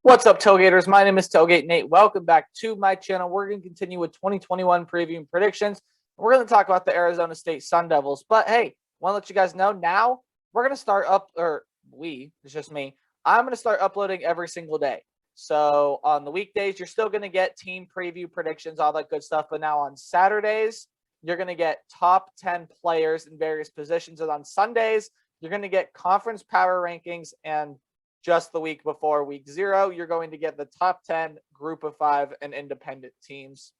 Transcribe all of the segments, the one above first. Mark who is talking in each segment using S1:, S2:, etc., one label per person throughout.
S1: What's up, Tailgaters? My name is Tailgate Nate. Welcome back to my channel. We're going to continue with 2021 preview and predictions. We're going to talk about the Arizona State Sun Devils. But hey, want to let you guys know now we're going to start it's just me. I'm going to start uploading every single day. So on the weekdays, you're still going to get team preview predictions, all that good stuff. But now on Saturdays, you're going to get top 10 players in various positions. And on Sundays, you're going to get conference power rankings, and just the week before week 0, you're going to get the top 10 group of 5 and independent teams.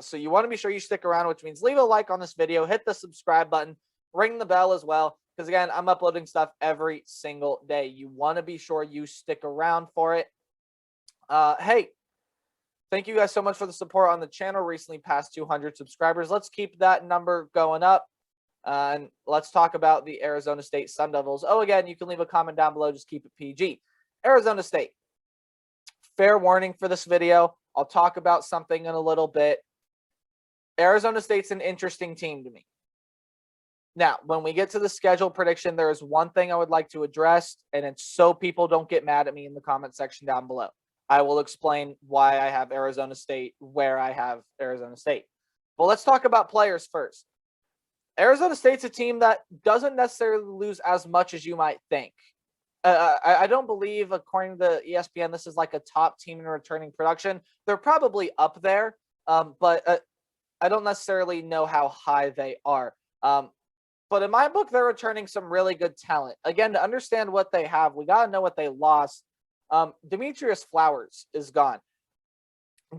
S1: So you want to be sure you stick around, which means leave a like on this video, hit the subscribe button, ring the bell as well, because again, I'm uploading stuff every single day. You want to be sure you stick around for it. Hey, thank you guys so much for the support on the channel. Recently passed 200 subscribers. Let's keep that number going up. And let's talk about the Arizona State Sun Devils. Oh, again, you can leave a comment down below. Just keep it PG. Arizona State. Fair warning for this video. I'll talk about something in a little bit. Arizona State's an interesting team to me. Now, when we get to the schedule prediction, there is one thing I would like to address, and it's so people don't get mad at me in the comment section down below. I will explain why I have Arizona State where I have Arizona State. But let's talk about players first. Arizona State's a team that doesn't necessarily lose as much as you might think. I don't believe, according to ESPN, this is like a top team in returning production. They're probably up there, but I don't necessarily know how high they are. But in my book, they're returning some really good talent. Again, to understand what they have, we got to know what they lost. Demetrius Flowers is gone.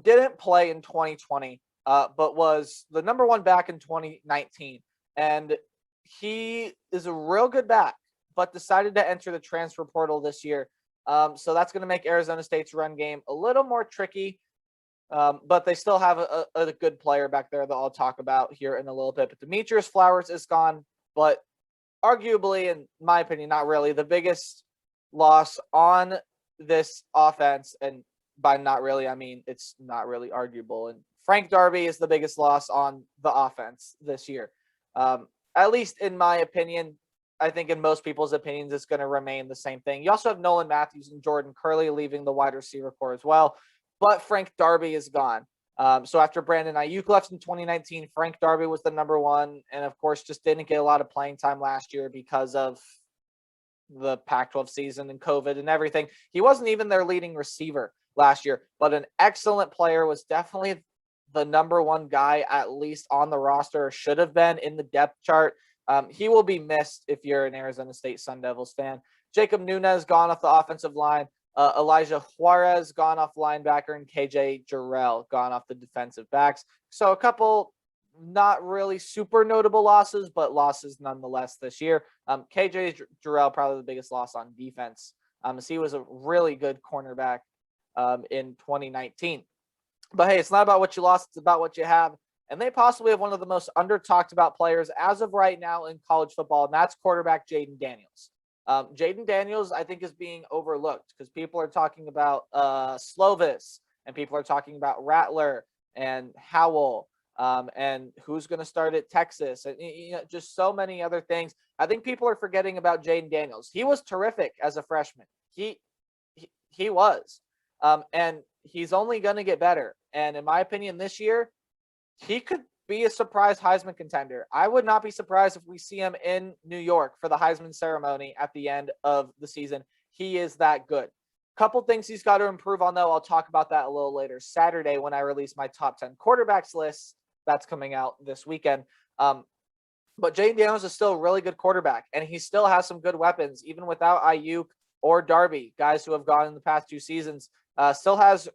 S1: Didn't play in 2020, but was the #1 back in 2019. And he is a real good back, but decided to enter the transfer portal this year. So that's going to make Arizona State's run game a little more tricky. But they still have a good player back there that I'll talk about here in a little bit. But Demetrius Flowers is gone, but arguably, in my opinion, not really, the biggest loss on this offense. And by not really, I mean it's not really arguable. And Frank Darby is the biggest loss on the offense this year. At least in my opinion. I think in most people's opinions, it's going to remain the same thing. You also have Nolan Matthews and Jordan Curley leaving the wide receiver core as well, but Frank Darby is gone. So after Brandon Ayuk left in 2019, Frank Darby was the #1, and of course just didn't get a lot of playing time last year because of the Pac-12 season and COVID and everything. He wasn't even their leading receiver last year, but an excellent player, was definitely the #1 guy, at least on the roster, or should have been in the depth chart. He will be missed if you're an Arizona State Sun Devils fan. Jacob Nunez gone off the offensive line. Elijah Juarez gone off linebacker, and KJ Jarrell gone off the defensive backs. So a couple not really super notable losses, but losses nonetheless this year. KJ Jarrell probably the biggest loss on defense, as he was a really good cornerback in 2019. But hey, it's not about what you lost, it's about what you have. And they possibly have one of the most under-talked about players as of right now in college football, and that's quarterback Jayden Daniels. Jayden Daniels, I think, is being overlooked because people are talking about Slovis, and people are talking about Rattler and Howell, and who's going to start at Texas, and just so many other things. I think people are forgetting about Jayden Daniels. He was terrific as a freshman. He was, and he's only going to get better. And in my opinion, this year, he could be a surprise Heisman contender. I would not be surprised if we see him in New York for the Heisman ceremony at the end of the season. He is that good. Couple things he's got to improve on, though. I'll talk about that a little later Saturday when I release my top 10 quarterbacks list. That's coming out this weekend. But Jayden Daniels is still a really good quarterback, and he still has some good weapons, even without Ayuk or Darby, guys who have gone in the past 2 seasons. Still has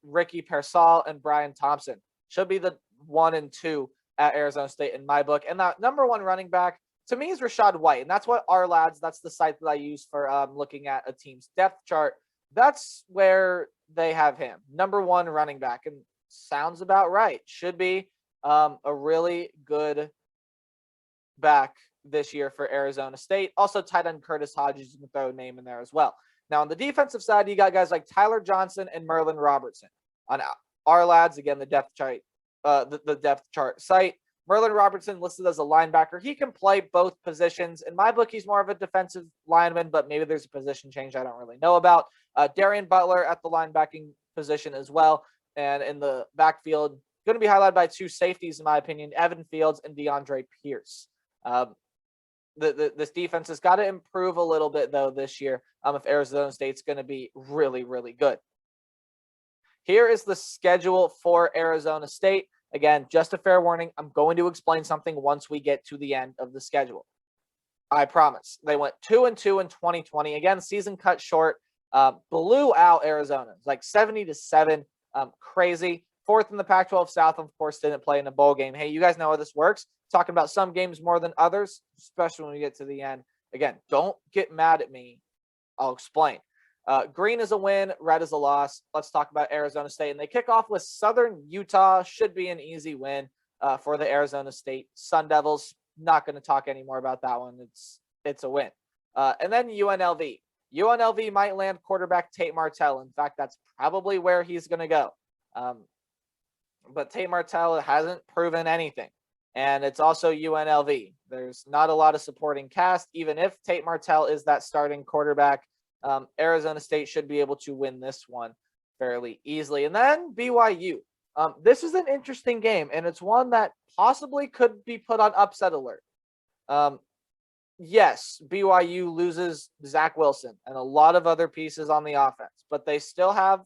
S1: Ricky Pearsall and Brian Thompson. Should be the 1 and 2 at Arizona State in my book. And that #1 running back to me is Rachaad White. And that's what our lads, that's the site that I use for looking at a team's depth chart. That's where they have him. #1 running back. And sounds about right. Should be a really good back this year for Arizona State. Also tight end Curtis Hodges, you can throw a name in there as well. Now on the defensive side, you got guys like Tyler Johnson and Merlin Robertson. On our lads, again, the depth chart. The depth chart site. Merlin Robertson listed as a linebacker. He can play both positions. In my book, he's more of a defensive lineman, but maybe there's a position change I don't really know about. Darian Butler at the linebacking position as well. And in the backfield, going to be highlighted by two safeties, in my opinion, Evan Fields and DeAndre Pierce. This defense has got to improve a little bit, though, this year if Arizona State's going to be really, really good. Here is the schedule for Arizona State. Again, just a fair warning, I'm going to explain something once we get to the end of the schedule. I promise. They went 2-2 in 2020. Again, season cut short. Blew out Arizona, like 70-7. Crazy. Fourth in the Pac-12 South, of course, didn't play in a bowl game. Hey, you guys know how this works. Talking about some games more than others, especially when we get to the end. Again, don't get mad at me. I'll explain. Green is a win, red is a loss. Let's talk about Arizona State. And they kick off with Southern Utah. Should be an easy win for the Arizona State Sun Devils. Not going to talk anymore about that one. It's a win. And then UNLV. UNLV might land quarterback Tate Martell. In fact, that's probably where he's going to go. But Tate Martell hasn't proven anything. And it's also UNLV. There's not a lot of supporting cast. Even if Tate Martell is that starting quarterback, Arizona State should be able to win this one fairly easily. And then BYU. This is an interesting game, and it's one that possibly could be put on upset alert. Yes, BYU loses Zach Wilson and a lot of other pieces on the offense, but they still have,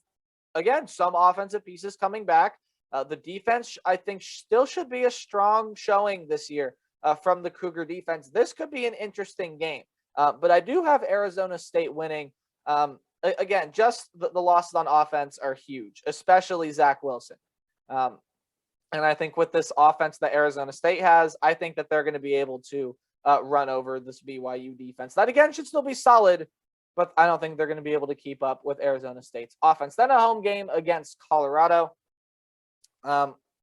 S1: again, some offensive pieces coming back. The defense, I think, still should be a strong showing this year from the Cougar defense. This could be an interesting game. But I do have Arizona State winning. Again, just the losses on offense are huge, especially Zach Wilson. And I think with this offense that Arizona State has, I think that they're going to be able to run over this BYU defense. That, again, should still be solid, but I don't think they're going to be able to keep up with Arizona State's offense. Then a home game against Colorado.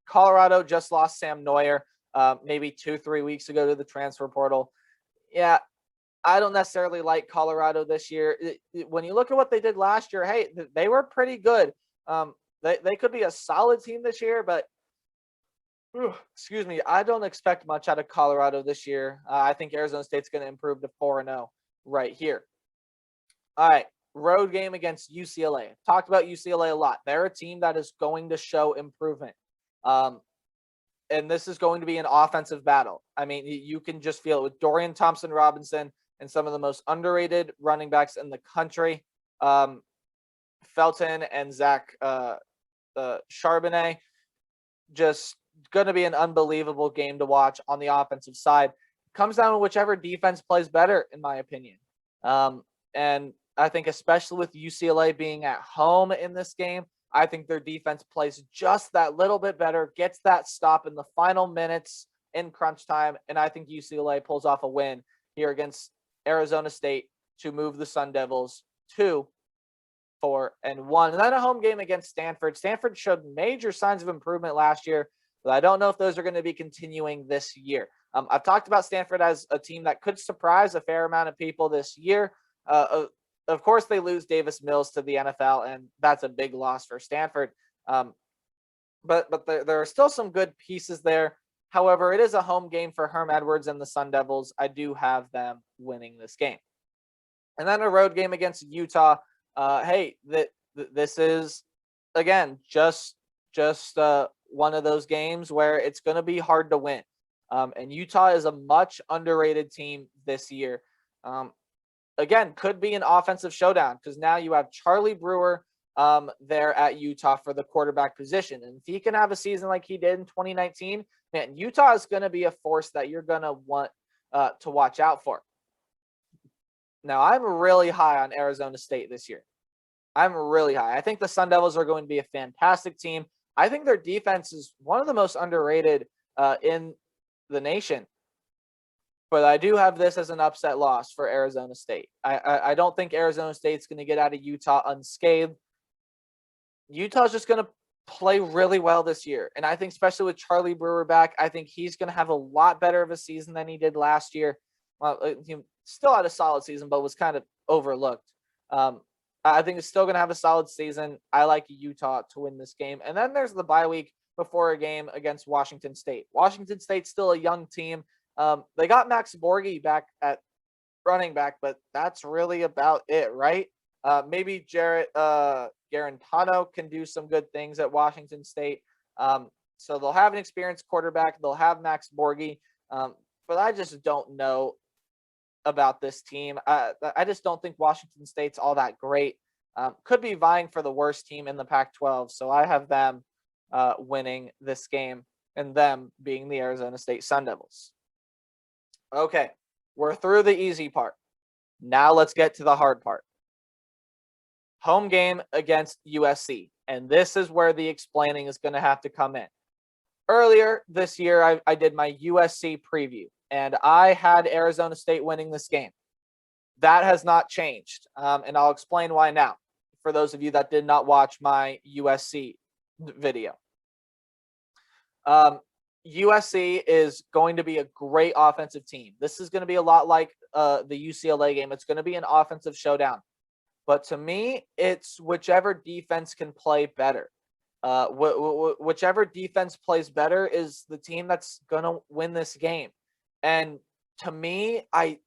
S1: Colorado just lost Sam Neuer maybe 2-3 weeks ago to the transfer portal. Yeah, I don't necessarily like Colorado this year. When you look at what they did last year, hey, they were pretty good. They could be a solid team this year, but excuse me, I don't expect much out of Colorado this year. I think Arizona State's going to improve to 4-0 right here. All right, road game against UCLA. Talked about UCLA a lot. They're a team that is going to show improvement. And this is going to be an offensive battle. I mean, you can just feel it with Dorian Thompson-Robinson and some of the most underrated running backs in the country. Felton and Zach Charbonnet. Just going to be an unbelievable game to watch on the offensive side. It comes down to whichever defense plays better, in my opinion. And I think especially with UCLA being at home in this game, I think their defense plays just that little bit better, gets that stop in the final minutes in crunch time, and I think UCLA pulls off a win here against Arizona State to move the Sun Devils to 4-1. And then a home game against Stanford. Stanford showed major signs of improvement last year, but I don't know if those are going to be continuing this year. I've talked about Stanford as a team that could surprise a fair amount of people this year. Of course, they lose Davis Mills to the NFL, and that's a big loss for Stanford. But there are still some good pieces there. However, it is a home game for Herm Edwards and the Sun Devils. I do have them winning this game. And then a road game against Utah. This is, again, just one of those games where it's going to be hard to win. And Utah is a much underrated team this year. Again, could be an offensive showdown because now you have Charlie Brewer there at Utah for the quarterback position. And if he can have a season like he did in 2019, man, Utah is going to be a force that you're going to want to watch out for. Now, I'm really high on Arizona State this year. I'm really high. I think the Sun Devils are going to be a fantastic team. I think their defense is one of the most underrated in the nation. But I do have this as an upset loss for Arizona State. I don't think Arizona State's going to get out of Utah unscathed. Utah's just going to play really well this year. And I think especially with Charlie Brewer back, I think he's going to have a lot better of a season than he did last year. Well, he still had a solid season, but was kind of overlooked. I think he's still going to have a solid season. I like Utah to win this game. And then there's the bye week before a game against Washington State. Washington State's still a young team. They got Max Borghi back at running back, but that's really about it, right? Maybe Garantano can do some good things at Washington State. So they'll have an experienced quarterback. They'll have Max Borghi. But I just don't know about this team. I just don't think Washington State's all that great. Could be vying for the worst team in the Pac-12. So I have them winning this game and them being the Arizona State Sun Devils. Okay, we're through the easy part. Now let's get to the hard part. Home game against USC. And this is where the explaining is going to have to come in. Earlier this year, I did my USC preview, and I had Arizona State winning this game. That has not changed, and I'll explain why now, for those of you that did not watch my USC video. USC is going to be a great offensive team. This is going to be a lot like the UCLA game. It's going to be an offensive showdown. But to me, it's whichever defense can play better. Whichever defense plays better is the team that's going to win this game. And to me, I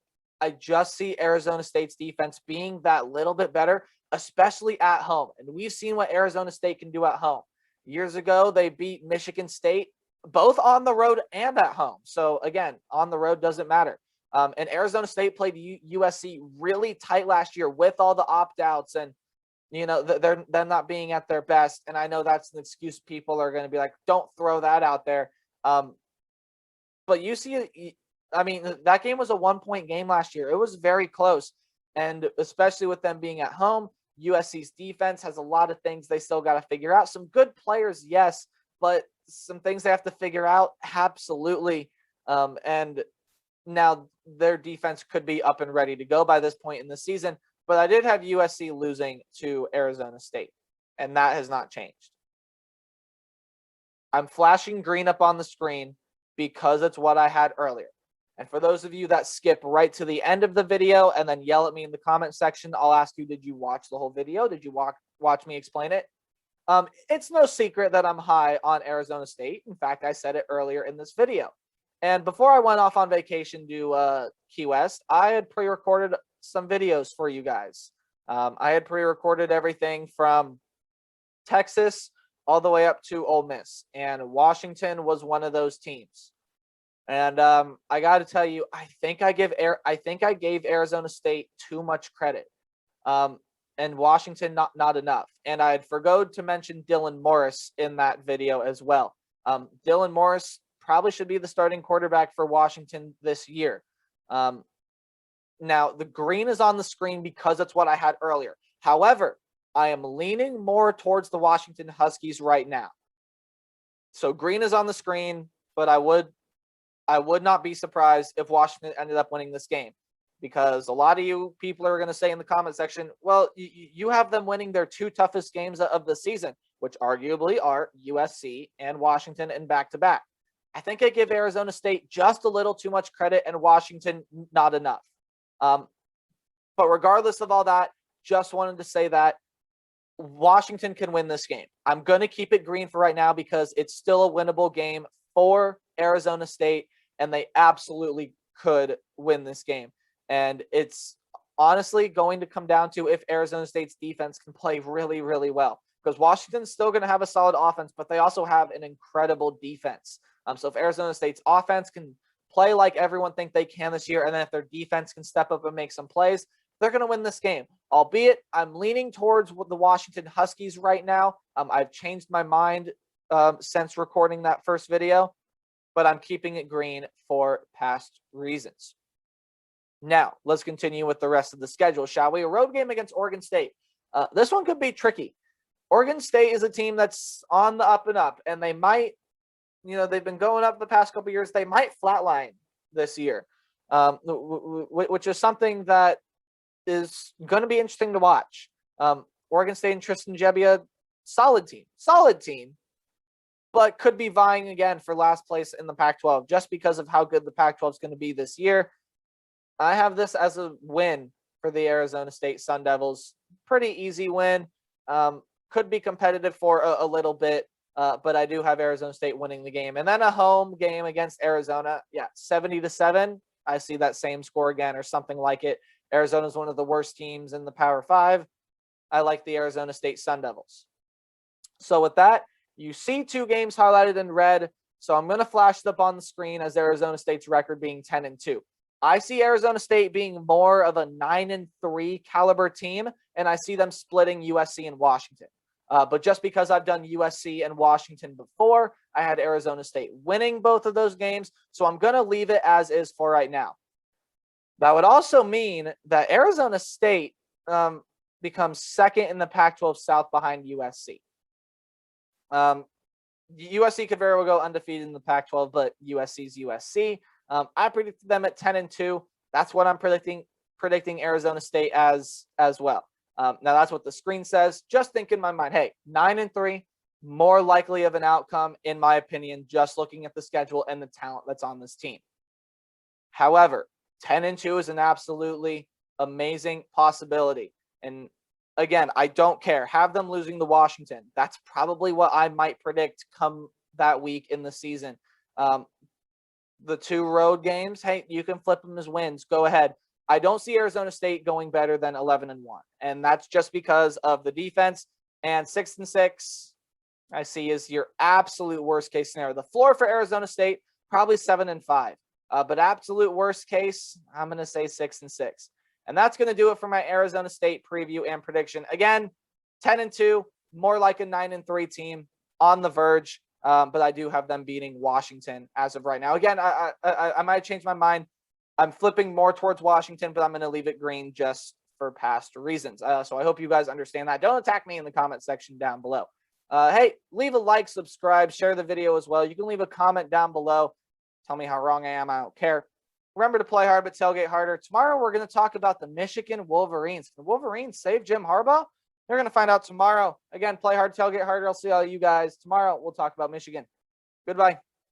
S1: just see Arizona State's defense being that little bit better, especially at home. And we've seen what Arizona State can do at home. Years ago, they beat Michigan State, both on the road and at home. So again, on the road doesn't matter. And Arizona State played USC really tight last year with all the opt-outs and, you know, they're not being at their best. And I know that's an excuse people are going to be like, don't throw that out there. But UC, I mean, that game was a 1-point game last year. It was very close. And especially with them being at home, USC's defense has a lot of things they still got to figure out. Some good players, yes, but some things they have to figure out, absolutely. And now their defense could be up and ready to go by this point in the season. But I did have USC losing to Arizona State, and that has not changed. I'm flashing green up on the screen because it's what I had earlier. And for those of you that skip right to the end of the video and then yell at me in the comment section, I'll ask you, did you watch the whole video? Did you watch me explain it? It's no secret that I'm high on Arizona State. In fact, I said it earlier in this video. And before I went off on vacation to Key West, I had pre-recorded some videos for you guys. I had pre-recorded everything from Texas all the way up to Ole Miss, and Washington was one of those teams. And I got to tell you, I think I gave Arizona State too much credit, and Washington not enough. And I had forgot to mention Dylan Morris in that video as well. Dylan Morris probably should be the starting quarterback for Washington this year. Now, the green is on the screen because that's what I had earlier. However, I am leaning more towards the Washington Huskies right now. So green is on the screen, but I would not be surprised if Washington ended up winning this game, because a lot of you people are going to say in the comment section, well, you have them winning their two toughest games of the season, which arguably are USC and Washington in back-to-back. I think I give Arizona State just a little too much credit and Washington not enough. But regardless of all that, just wanted to say that Washington can win this game. I'm going to keep it green for right now because it's still a winnable game for Arizona State, and they absolutely could win this game. And it's honestly going to come down to if Arizona State's defense can play really, really well, because Washington's still going to have a solid offense, but they also have an incredible defense. So if Arizona State's offense can play like everyone think they can this year, and then if their defense can step up and make some plays, they're going to win this game. Albeit, I'm leaning towards the Washington Huskies right now. I've changed my mind since recording that first video, but I'm keeping it green for past reasons. Now, let's continue with the rest of the schedule, shall we? A road game against Oregon State. This one could be tricky. Oregon State is a team that's on the up and up, and they might, they've been going up the past couple of years. They might flatline this year, which is something that is going to be interesting to watch. Oregon State and Tristan Gebbia, solid team, but could be vying again for last place in the Pac-12 just because of how good the Pac-12 is going to be this year. I have this as a win for the Arizona State Sun Devils. Pretty easy win. Could be competitive for a little bit, but I do have Arizona State winning the game. And then a home game against Arizona. Yeah, 70-7. I see that same score again or something like it. Arizona is one of the worst teams in the Power 5. I like the Arizona State Sun Devils. So with that, you see 2 games highlighted in red. So I'm going to flash it up on the screen as Arizona State's record being 10-2. I see Arizona State being more of a 9-3 caliber team, and I see them splitting USC and Washington. But just because I've done USC and Washington before, I had Arizona State winning both of those games. So I'm going to leave it as is for right now. That would also mean that Arizona State becomes second in the Pac-12 South behind USC. USC could very well go undefeated in the Pac-12, but USC's USC. I predicted them at 10-2. That's what I'm predicting Arizona State as well. Now that's what the screen says. Just think in my mind, hey, 9-3, more likely of an outcome, in my opinion, just looking at the schedule and the talent that's on this team. However, 10-2 is an absolutely amazing possibility. And again, I don't care. Have them losing to Washington. That's probably what I might predict come that week in the season. The 2 road games, hey, you can flip them as wins. Go ahead. I don't see Arizona State going better than 11-1, and that's just because of the defense. And 6-6, I see is your absolute worst case scenario. The floor for Arizona State probably 7-5, but absolute worst case, I'm going to say 6-6. And that's going to do it for my Arizona State preview and prediction. Again, 10-2, more like a 9-3 team on the verge. But I do have them beating Washington as of right now. Again, I might change my mind. I'm flipping more towards Washington, but I'm going to leave it green just for past reasons. So I hope you guys understand that. Don't attack me in the comment section down below. Hey, leave a like, subscribe, share the video as well. You can leave a comment down below. Tell me how wrong I am. I don't care. Remember to play hard, but tailgate harder. Tomorrow, we're going to talk about the Michigan Wolverines. Can the Wolverines save Jim Harbaugh? They're going to find out tomorrow. Again, play hard, tailgate harder. I'll see all you guys tomorrow. We'll talk about Michigan. Goodbye.